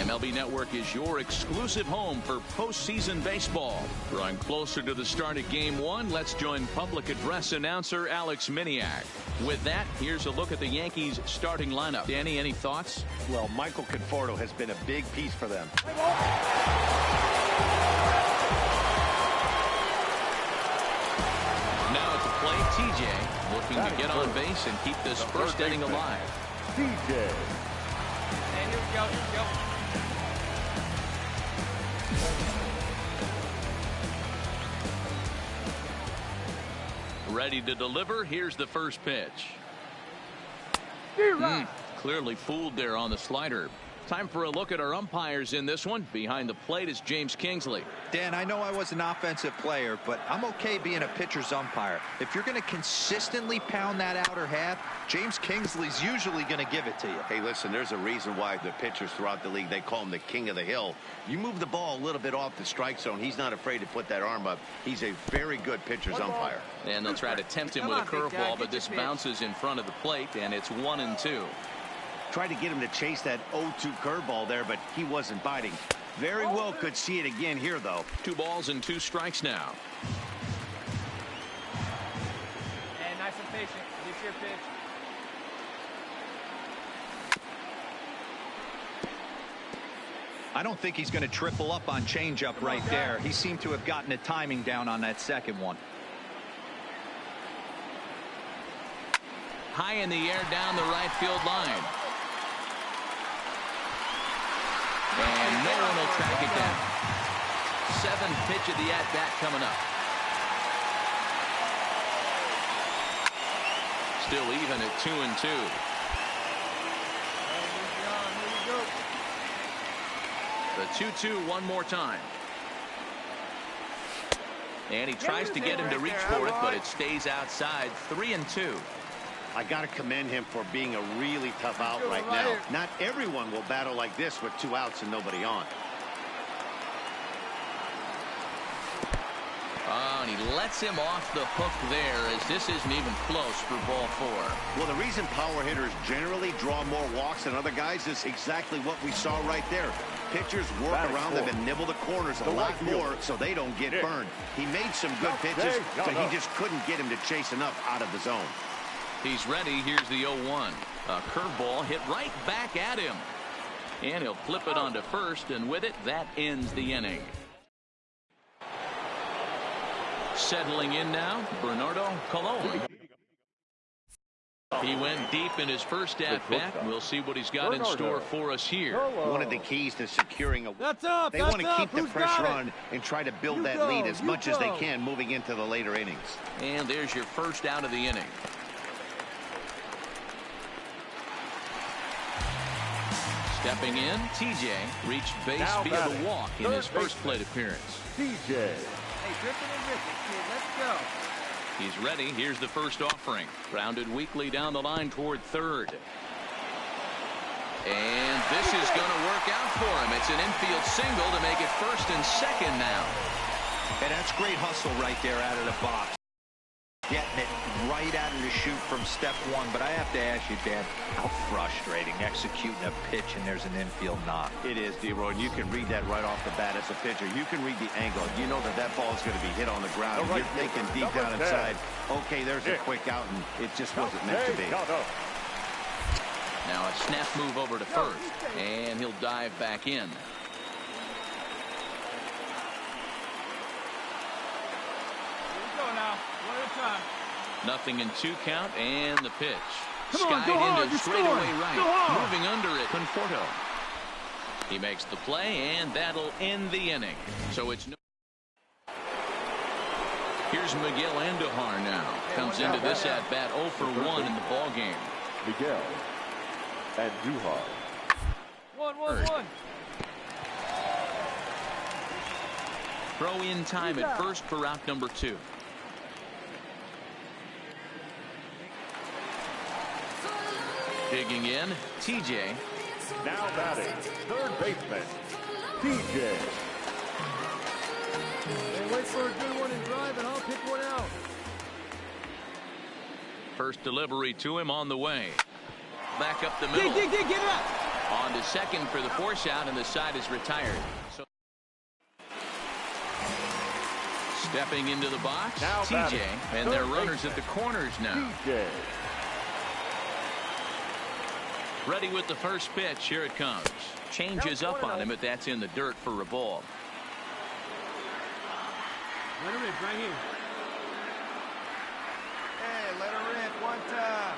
MLB Network is your exclusive home for postseason baseball. Drawing closer to the start of Game 1, let's join public address announcer Alex Miniak. With that, here's a look at the Yankees starting lineup. Danny, any thoughts? Well, Michael Conforto has been a big piece for them. Now at the plate, TJ looking to get on base and keep this first inning alive. TJ. And here we go, here we go. Ready to deliver. Here's the first pitch. Clearly fooled there on the slider. Time for a look at our umpires in this one. Behind the plate is James Kingsley. Dan, I know I was an offensive player, but I'm okay being a pitcher's umpire. If you're going to consistently pound that outer half, James Kingsley's usually going to give it to you. Hey, listen, there's a reason why the pitchers throughout the league, they call him the king of the hill. You move the ball a little bit off the strike zone, he's not afraid to put that arm up. He's a very good pitcher's umpire. And they'll try to tempt him with a curveball, but this bounces in front of the plate, and it's 1-2. Tried to get him to chase that 0-2 curveball there, but he wasn't biting. Very well could see it again here, though. 2 balls and 2 strikes now. And nice and patient. Get your pitch. I don't think he's going to triple up on changeup right there. He seemed to have gotten the timing down on that second one. High in the air down the right field line. And no one will track it down. 7th pitch of the at-bat coming up. Still even at 2-2. The 2-2 one more time. And he tries to get him to reach for it, but it stays outside. 3-2. I got to commend him for being a really tough out right now. Not everyone will battle like this with 2 outs and nobody on. Oh, and he lets him off the hook there, as this isn't even close for ball 4. Well, the reason power hitters generally draw more walks than other guys is exactly what we saw right there. Pitchers work around them and nibble the corners a lot more so they don't get burned. He made some good pitches, so he just couldn't get him to chase enough out of the zone. He's ready. Here's the 0-1. A curveball hit right back at him. And he'll flip it onto first, and with it, that ends the inning. Settling in now, Bernardo Colon. He went deep in his first at-bat. We'll see what he's got in store for us here. One of the keys to securing a win. They want to keep the Who's pressure on and try to build that lead as much as they can moving into the later innings. And there's your first out of the inning. Stepping in, TJ reached base via the walk in his first plate appearance. TJ. Hey, dripping and ripping, kid. Let's go. He's ready. Here's the first offering. Grounded weakly down the line toward third. And this is going to work out for him. It's an infield single to make it first and second now. And that's great hustle right there out of the box. Getting it right out of the chute from step 1. But I have to ask you, Dan, how frustrating executing a pitch and there's an infield knock. It is, D-Roy, and you can read that right off the bat as a pitcher. You can read the angle. You know that that ball is going to be hit on the ground. You're thinking deep down inside, okay, there's a quick out, and it just wasn't meant to be. Now a snap move over to first, and he'll dive back in. Nothing in 2 count, and the pitch. Skied into straightaway right. Moving under it, Conforto. He makes the play, and that'll end the inning. So it's no. Here's Miguel Andujar now. Comes into this at bat 0 for 1 in the ball game. Miguel Andujar. 1-1-1. Throw in time at first for route number 2. Digging in, TJ. Now batting, third baseman, TJ. Hey, wait for a good one and drive, and I'll pick one out. First delivery to him on the way. Back up the middle. Get it up. On to second for the force out, and the side is retired. So stepping into the box, Now TJ, and their runners at the corners now. TJ. Ready with the first pitch. Here it comes. Changes up on him, but that's in the dirt for a ball. Let her rip right here. Hey, let her rip one time.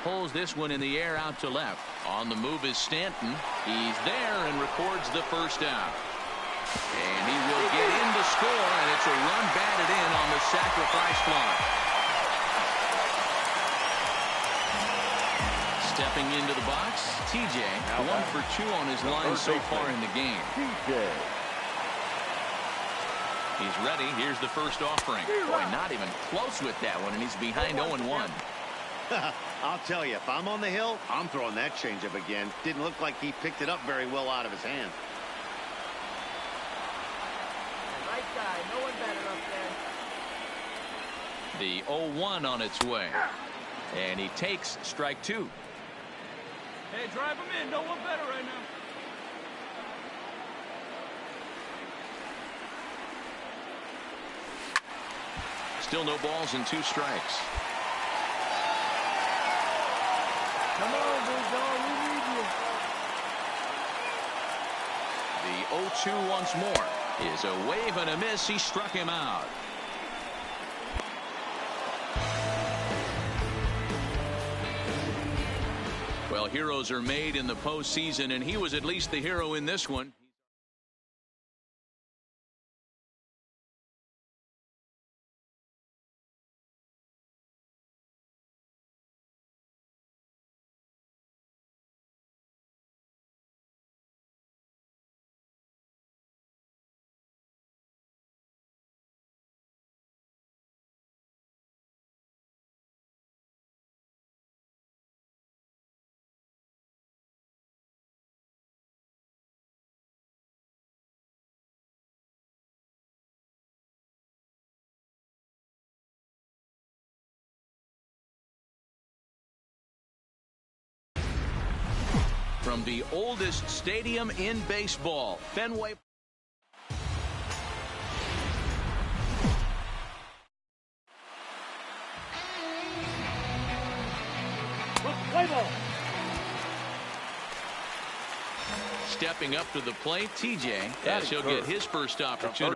Pulls this one in the air out to left. On the move is Stanton. He's there and records the first out. And he will get in to score, and it's a run batted in on the sacrifice fly. Stepping into the box, TJ, 1 for 2 on his line so far in the game. TJ. He's ready. Here's the first offering. Boy, not even close with that one, and he's behind 0-1. I'll tell you, if I'm on the hill, I'm throwing that changeup again. Didn't look like he picked it up very well out of his hand. Right guy. No one better up there. The 0-1 on its way. And he takes strike 2. Hey, drive him in. No one better right now. Still no balls and 2 strikes. Come on, big dog. We need you. The 0-2 once more is a wave and a miss. He struck him out. Well, heroes are made in the postseason, and he was at least the hero in this one. From the oldest stadium in baseball, Fenway. Stepping up to the plate, TJ, as he'll get his first opportunity.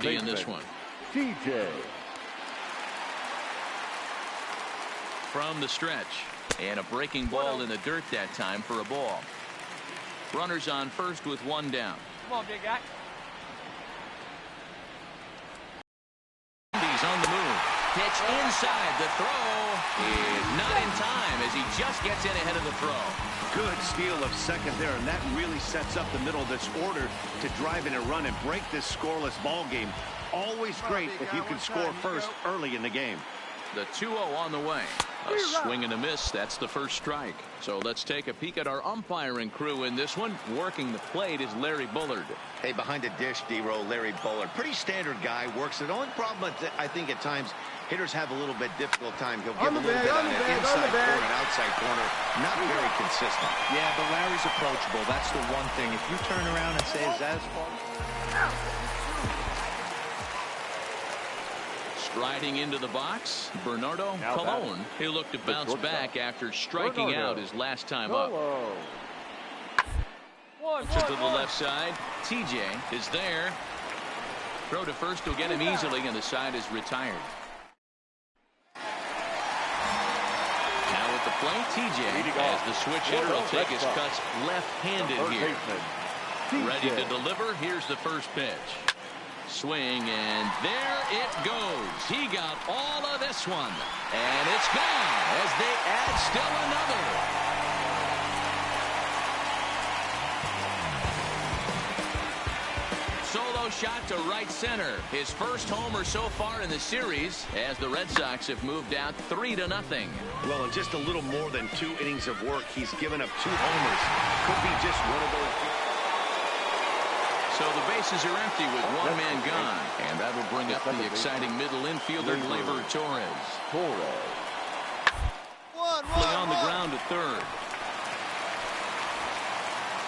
In this one. TJ. From the stretch, and a breaking ball in the dirt that time for a ball. Runners on first with 1 down. Come on, big guy. He's on the move. Pitch inside. The throw is not in time as he just gets in ahead of the throw. Good steal of second there, and that really sets up the middle of this order to drive in a run and break this scoreless ball game. Always great if you can score first early in the game. The 2-0 on the way. A swing and a miss. That's the first strike. So let's take a peek at our umpiring crew in this one. Working the plate is Larry Bullard. Hey, behind the dish, D-Row, Larry Bullard. Pretty standard guy. Works it. The only problem, I think, at times, hitters have a little bit difficult time. He'll give a little bit on the inside corner and outside corner. Not very consistent. Yeah, but Larry's approachable. That's the one thing. If you turn around and say, is that his fault? Striding into the box, Bernardo Colon. He'll look to bounce back after striking out his last time up. To the left side. TJ is there. Throw to first will get him easily, and the side is retired. Now at the plate, TJ, as the switch hitter will take his cuts left-handed here. Ready to deliver. Here's the first pitch. Swing, and there it goes. He got all of this one, and it's gone as they add still another. Solo shot to right center. His first homer so far in the series as the Red Sox have moved out 3-0. Well, in just a little more than 2 innings of work, he's given up 2 homers. Could be just one of those. So the bases are empty with one man gone. And that will bring up the exciting middle infielder, Gleyber Torres. On the ground to third.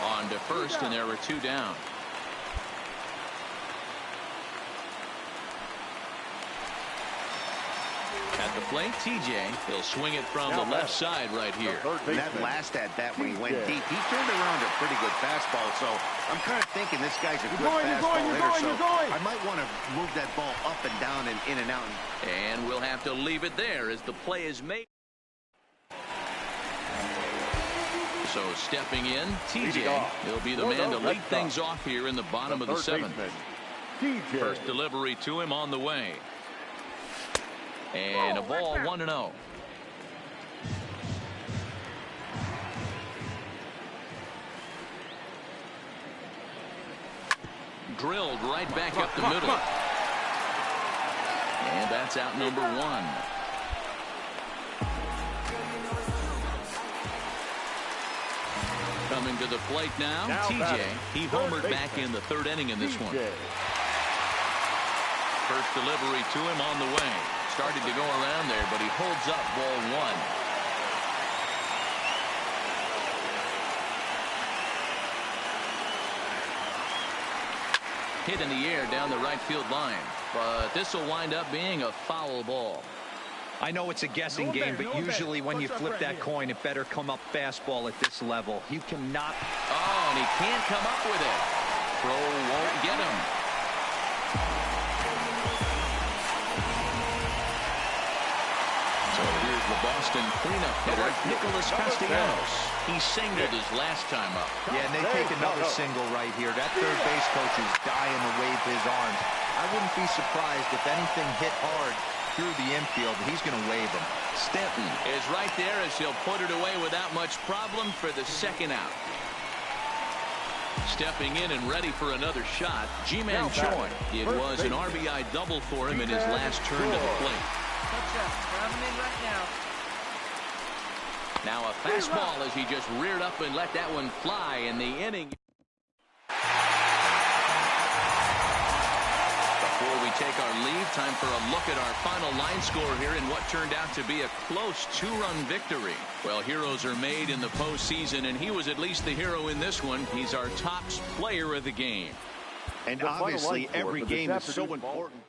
On to first, and there are two down. At the plate, TJ. He'll swing it from the left side right here. That last at bat when he went deep, he turned around a pretty good fastball. So I'm kind of thinking this guy's a good fastball hitter. So I might want to move that ball up and down and in and out. And we'll have to leave it there as the play is made. So stepping in, TJ. He'll be the man to lead things off here in the bottom of the seventh. First delivery to him on the way. And a ball 1-0. Drilled right back up the middle. And that's out number one. Coming to the plate now, TJ. He homered back in the third inning in this one. First delivery to him on the way. Started to go around there, but he holds up ball one. Hit in the air down the right field line, but this will wind up being a foul ball. I know it's a guessing game, but usually when you flip that coin, it better come up fastball at this level. You cannot. Oh, and he can't come up with it. Throw won't get him. So here's the Boston cleanup hitter, Nicholas Castellanos. He singled his last time up. Yeah, and they take another single right here. That third base coach is dying to wave his arms. I wouldn't be surprised if anything hit hard through the infield. He's going to wave him. Stanton is right there as he'll put it away without much problem for the second out. Stepping in and ready for another shot, Ji-Man Choi. It was an RBI double for him in his last turn to the plate. Now a fastball as he just reared up and let that one fly in the inning. Before we take our leave, time for a look at our final line score here in what turned out to be a close two-run victory. Well, heroes are made in the postseason, and he was at least the hero in this one. He's our top player of the game. And obviously, every game is so important.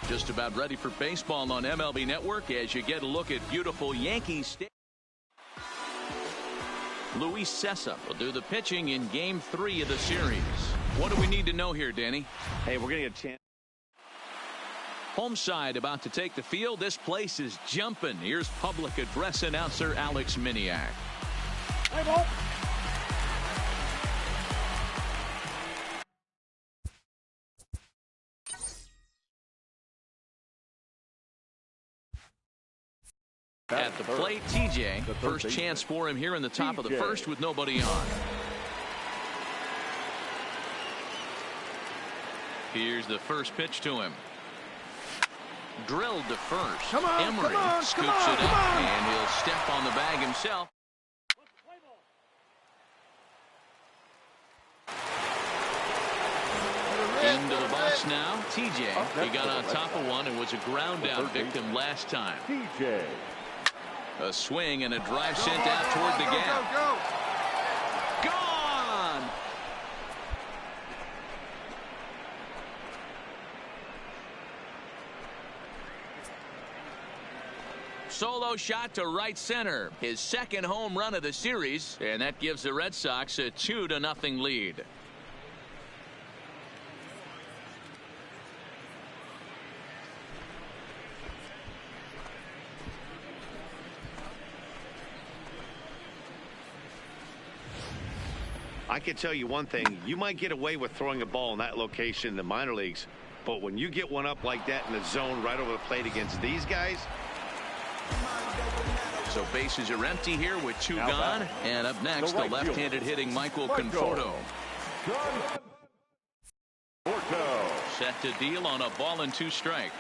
Just about ready for baseball on MLB Network as you get a look at beautiful Yankees Stadium. Luis Cessa will do the pitching in Game 3 of the series. What do we need to know here, Danny? Hey, we're going to get a chance. Home side about to take the field. This place is jumping. Here's public address announcer Alex Miniak. Hey, Bolt. At the plate, TJ. First chance for him here in the top of the first with nobody on. Here's the first pitch to him. Drilled to first. Emery scoops it up, and he'll step on the bag himself. Into the box now, TJ. He got on top of one and was a ground out victim last time. TJ. A swing and a drive sent out toward the gap. Gone! Solo shot to right center. His second home run of the series, and that gives the Red Sox a 2-0 lead. I can tell you one thing. You might get away with throwing a ball in that location in the minor leagues, but when you get one up like that in the zone right over the plate against these guys. So bases are empty here with 2 gone. And up next, the left-handed hitting Michael Conforto. Set to deal on a ball and 2 strikes.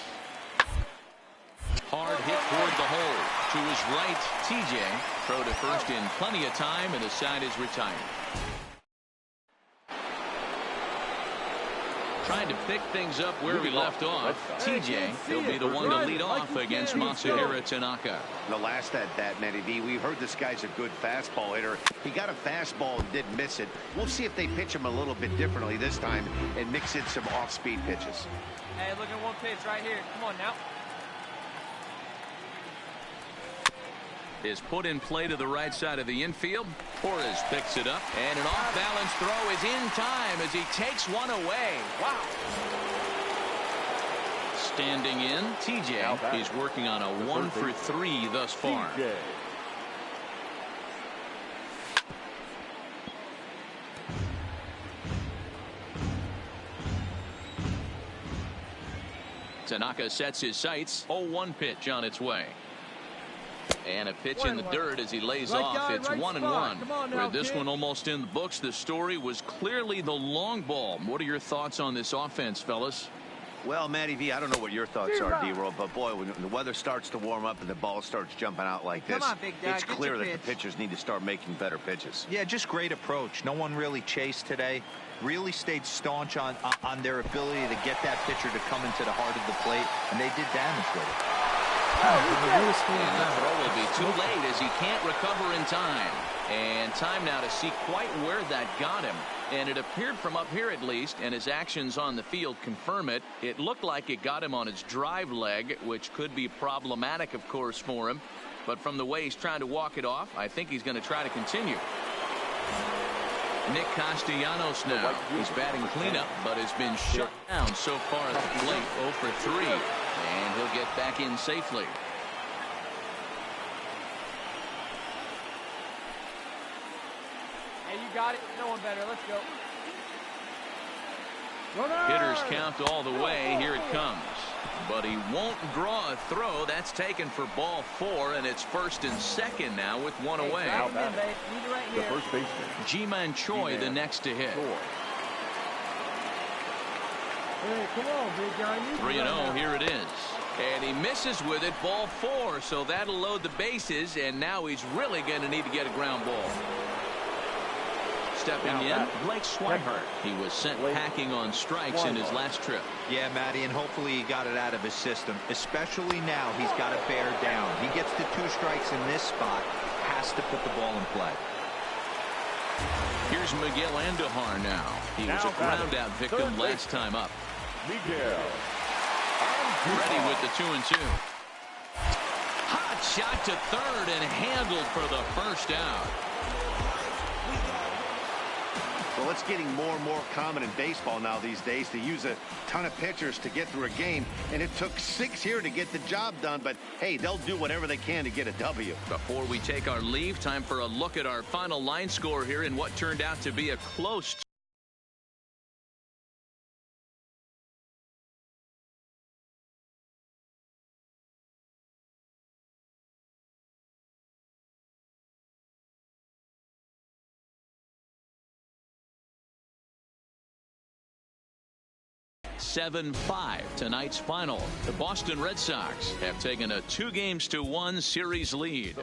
Hard hit toward the hole. To his right, TJ. Throw to first in plenty of time, and the side is retired. Trying to pick things up where we left off. TJ, he'll be the one to lead off against Masahiro Tanaka. The last at that, Matty V, we heard this guy's a good fastball hitter. He got a fastball and didn't miss it. We'll see if they pitch him a little bit differently this time and mix in some off-speed pitches. Hey, look at one pitch right here. Come on now. Is put in play to the right side of the infield. Torres picks it up, and an off-balance throw is in time as he takes one away. Wow. Standing in, TJ. He's working on a 1 for 3 thus far. Tanaka sets his sights. 0-1 pitch on its way. And a pitch in the dirt as he lays off. It's 1-1. With this one almost in the books, the story was clearly the long ball. What are your thoughts on this offense, fellas? Well, Matty V, I don't know what your thoughts are, D-Roll, but boy, when the weather starts to warm up and the ball starts jumping out like this, it's clear that the pitchers need to start making better pitches. Yeah, just great approach. No one really chased today. Really stayed staunch on their ability to get that pitcher to come into the heart of the plate, and they did damage with it. And the throw will be too late as he can't recover in time. And time now to see quite where that got him. And it appeared from up here at least, and his actions on the field confirm it. It looked like it got him on his drive leg, which could be problematic, of course, for him. But from the way he's trying to walk it off, I think he's going to try to continue. Nick Castellanos now. He's batting cleanup, but has been shut down so far at the plate. 0 for 3. And he'll get back in safely. Hey, you got it. No one better. Let's go. Hitters count all the way. Here it comes. But he won't draw a throw. That's taken for ball 4, and it's first and second now with 1 away. The first baseman, Ji-Man Choi, the next to hit. 3-0, here it is. And he misses with it, ball 4, so that'll load the bases, and now he's really going to need to get a ground ball. Stepping in, Blake Swihart. He was sent packing on strikes in his last trip. Yeah, Matty, and hopefully he got it out of his system. Especially now, he's got to bear down. He gets the 2 strikes in this spot, has to put the ball in play. Here's Miguel Andujar now. He was a ground-out victim last time up. Ready with the 2-2. Hot shot to third and handled for the first out. Well, it's getting more and more common in baseball now these days to use a ton of pitchers to get through a game, and it took 6 here to get the job done, but hey, they'll do whatever they can to get a W. Before we take our leave, time for a look at our final line score here in what turned out to be a close (7-5) tonight's final. The Boston Red Sox have taken a 2-1 series lead.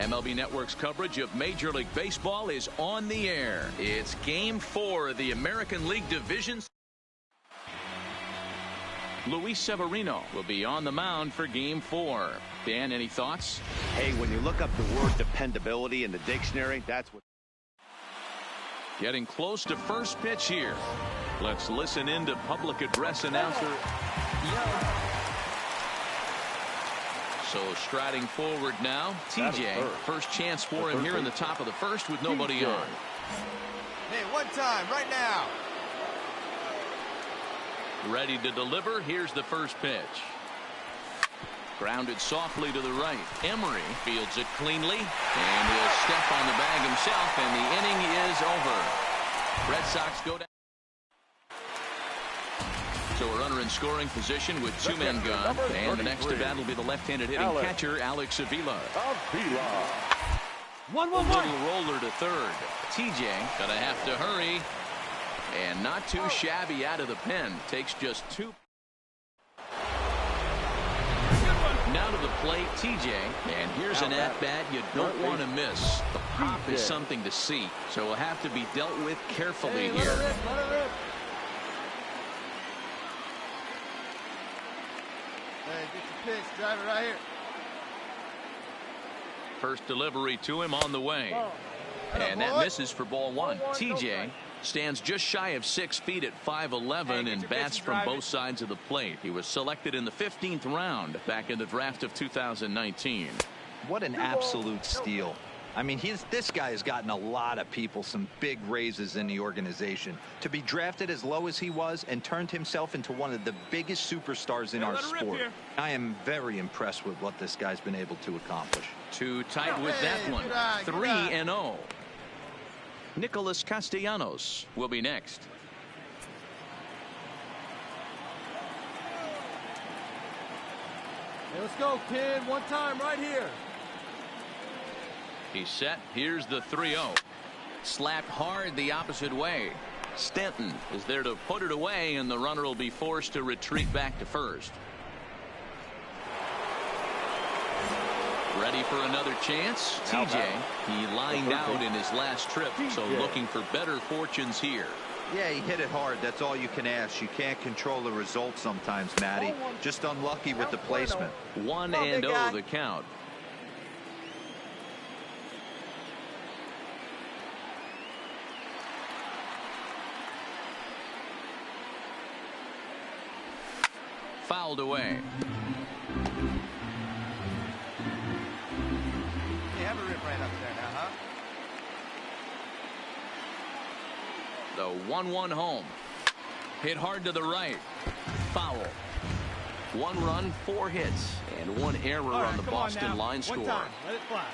MLB Network's coverage of Major League Baseball is on the air. It's Game 4 of the American League Division. Luis Severino will be on the mound for Game 4. Dan, any thoughts? Hey, when you look up the word dependability in the dictionary, that's what. Getting close to first pitch here. Let's listen in to public address announcer. So striding forward now, TJ. First chance for him here in the top of the first with nobody on. Hey, one time, right now. Ready to deliver. Here's the first pitch. Grounded softly to the right. Emery fields it cleanly, and he'll step on the bag himself, and the inning is over. Red Sox go down. So a runner in scoring position with two men gone, and the next to bat will be the left-handed hitting catcher, Alex Avila. 1-1-1. Little roller to third. TJ gonna have to hurry, and not too shabby out of the pen. Takes just two. Now to the plate, TJ, and here's an at-bat you don't want to miss. The pop is something to see, so will have to be dealt with carefully here. Let it rip. Hey, get your pitch. Drive it right here. First delivery to him on the way. And that misses for ball one. TJ stands just shy of 6 feet at 5'11" and bats from both sides of the plate. He was selected in the 15th round back in the draft of 2019. What an absolute steal. I mean, this guy has gotten a lot of people some big raises in the organization. To be drafted as low as he was and turned himself into one of the biggest superstars in our sport. I am very impressed with what this guy's been able to accomplish. Too tight with that one. 3-0. Nicholas Castellanos will be next. Hey, let's go, kid. One time right here. He's set. Here's the 3-0. Slapped hard the opposite way. Stanton is there to put it away, and the runner will be forced to retreat back to first. Ready for another chance. TJ, he lined out in his last trip, so looking for better fortunes here. Yeah, he hit it hard. That's all you can ask. You can't control the result sometimes, Matty. Just unlucky with the placement. 1-0 the count. Fouled away. You have a rip right up there now, huh? The 1-1 home. Hit hard to the right. Foul. 1 run, 4 hits, and 1 error on the Boston line score. One time. Let it fly.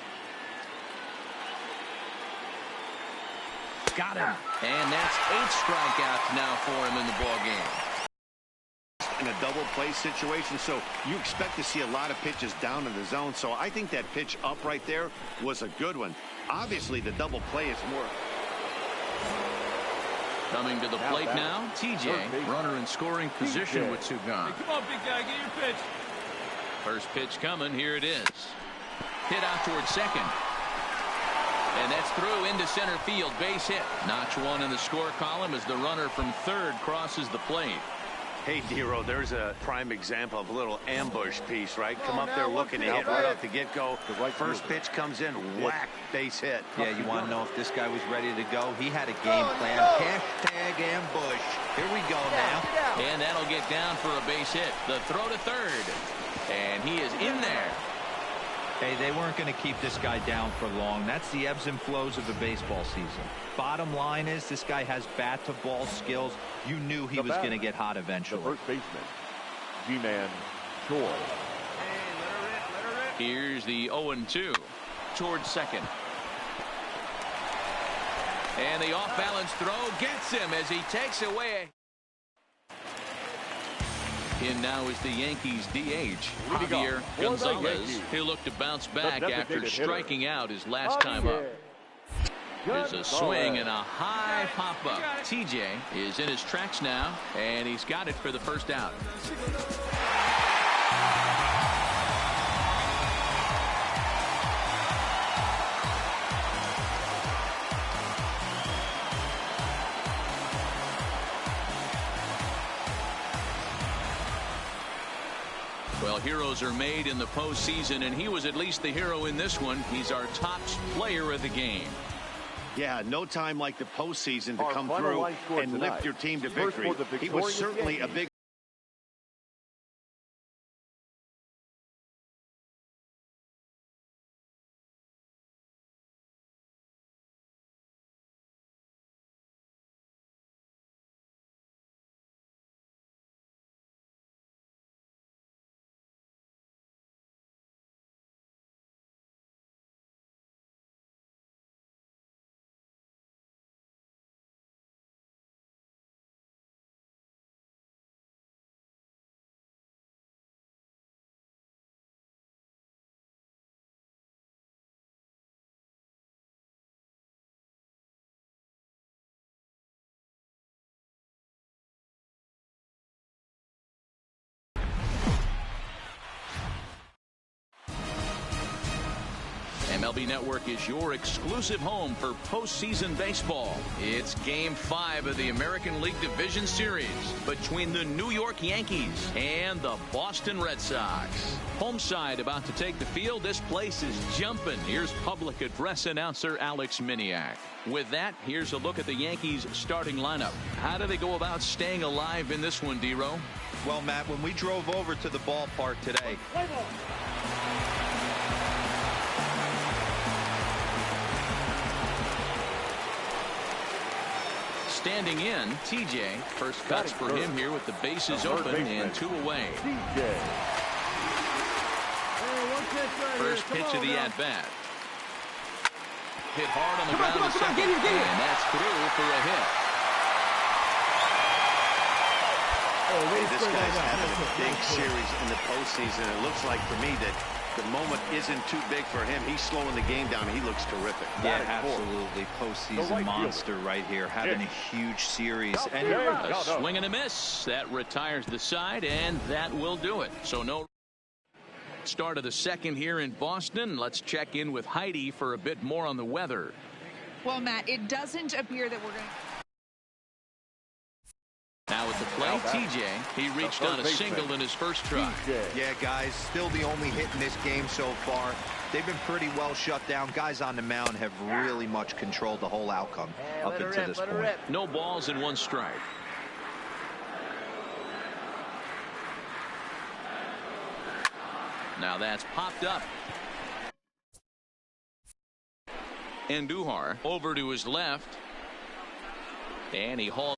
Got him. And that's 8 strikeouts now for him in the ball game. In a double play situation, so you expect to see a lot of pitches down in the zone. So I think that pitch up right there was a good one. Obviously, the double play is more. Coming to the plate now, TJ, runner in scoring position with 2 gone. Hey, come on, big guy, get your pitch. First pitch coming. Here it is. Hit out towards second. And that's through into center field. Base hit. Notch 1 in the score column as the runner from third crosses the plate. Hey, Dero, there's a prime example of a little ambush piece, right? Come up there looking to hit right off the get-go. First pitch comes in, whack, base hit. Yeah, you want to know if this guy was ready to go? He had a game plan. Hashtag ambush. Here we go now. And that'll get down for a base hit. The throw to third. And he is in there. Hey, they weren't going to keep this guy down for long. That's the ebbs and flows of the baseball season. Bottom line is this guy has bat-to-ball skills. You knew he was going to get hot eventually. The first baseman, G-Man Choi. Hey, let her rip. Here's the 0-2 towards second. And the off-balance throw gets him as he takes away. In now is the Yankees DH, Javier Gonzalez. He'll look to bounce back after striking out his last time up. There's a swing and a high pop-up. TJ is in his tracks now, and he's got it for the first out. Well, heroes are made in the postseason, and he was at least the hero in this one. He's our top player of the game. Yeah, no time like the postseason to Our come final through line score and tonight. lift your team to First victory. for the He was victorious certainly a Yankees. big MLB Network is your exclusive home for postseason baseball. It's Game 5 of the American League Division Series between the New York Yankees and the Boston Red Sox. Home side about to take the field. This place is jumping. Here's public address announcer Alex Miniak. With that, here's a look at the Yankees starting lineup. How do they go about staying alive in this one, D-Row? Well, Matt, when we drove over to the ballpark today, standing in, TJ. First cuts for him here with the bases open and 2 away. First pitch of the at-bat. Hit hard on the ground to second, and that's through for a hit. This guy's having a big series in the postseason. It looks like for me that the moment isn't too big for him. He's slowing the game down. He looks terrific. Yeah, absolutely. Postseason monster right here, having a huge series. And A swing and a miss. That retires the side, and that will do it. So no start of the second here in Boston. Let's check in with Heidi for a bit more on the weather. Well, Matt, it doesn't appear that we're going to. Now with the play, TJ. He reached on a single in his first try. yeah, guys, still the only hit in this game so far. They've been pretty well shut down. Guys on the mound have really much controlled the whole outcome up until this point. No balls and 1 strike. Now that's popped up. And Duhar over to his left. And he hauls